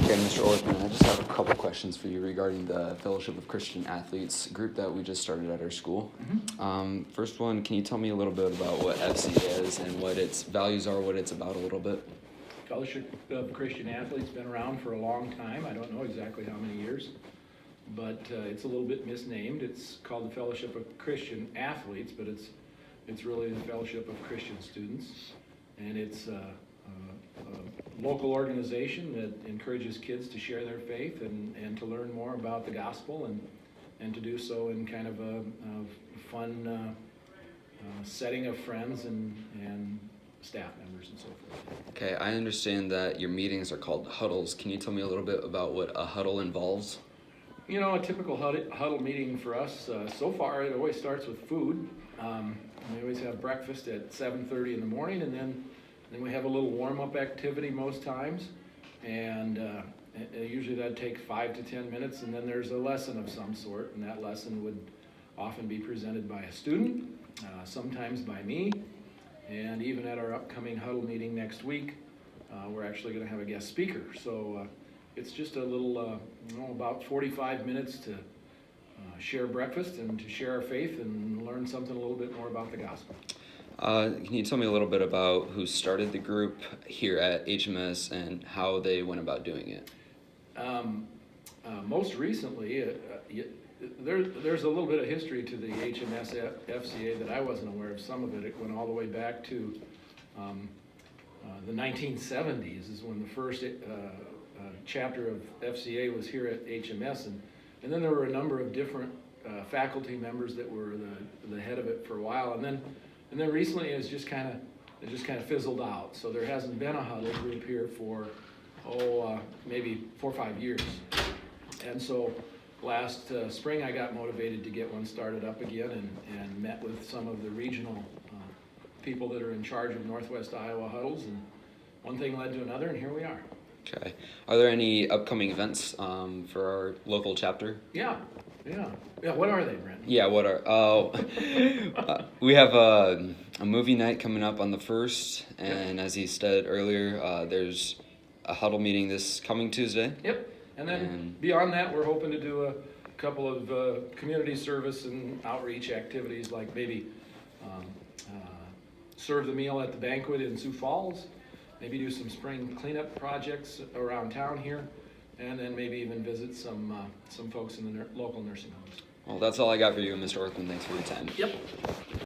Okay, Mr. Orthmann, I just have a couple questions for you regarding the Fellowship of Christian Athletes group that we just started at our school. First one, can you tell me a little bit about what FCA is and what its values are, what it's about a little bit? Fellowship of Christian Athletes been around for a long time. I don't know exactly how many years, but it's a little bit misnamed. It's called the Fellowship of Christian Athletes, but it's really the Fellowship of Christian Students, and it's a local organization that encourages kids to share their faith and to learn more about the gospel and to do so in kind of a fun setting of friends and staff members and so forth. Okay, I understand that your meetings are called huddles. Can you tell me a little bit about what a huddle involves? You know, a typical huddle meeting for us, so far, it always starts with food. We always have breakfast at 7:30 in the morning, and then we have a little warm-up activity most times, and usually that'd take 5 to 10 minutes, and then there's a lesson of some sort, and that lesson would often be presented by a student, sometimes by me, and even at our upcoming huddle meeting next week, we're actually going to have a guest speaker. So it's just a little, about 45 minutes to share breakfast and to share our faith and learn something a little bit more about the gospel. Can you tell me a little bit about who started the group here at HMS and how they went about doing it? Most recently, there's a little bit of history to the HMS FCA that I wasn't aware of. Some of it went all the way back to the 1970s is when the first chapter of FCA was here at HMS, and then there were a number of different faculty members that were the head of it for a while, and then recently it just kind of fizzled out. So there hasn't been a huddle group here for maybe 4 or 5 years. And so last spring I got motivated to get one started up again and met with some of the regional people that are in charge of Northwest Iowa huddles, and one thing led to another, and here we are. Okay. Are there any upcoming events for our local chapter? Yeah. What are they, Brent? Yeah, what are, we have a movie night coming up on the 1st, and as he said earlier, there's a huddle meeting this coming Tuesday. Yep, and then beyond that, we're hoping to do a couple of community service and outreach activities, like maybe serve the meal at the banquet in Sioux Falls, maybe do some spring cleanup projects around town here, and then maybe even visit some folks in the local nursing homes. Well, that's all I got for you, Mr. Orthmann. Thanks for your time. Yep.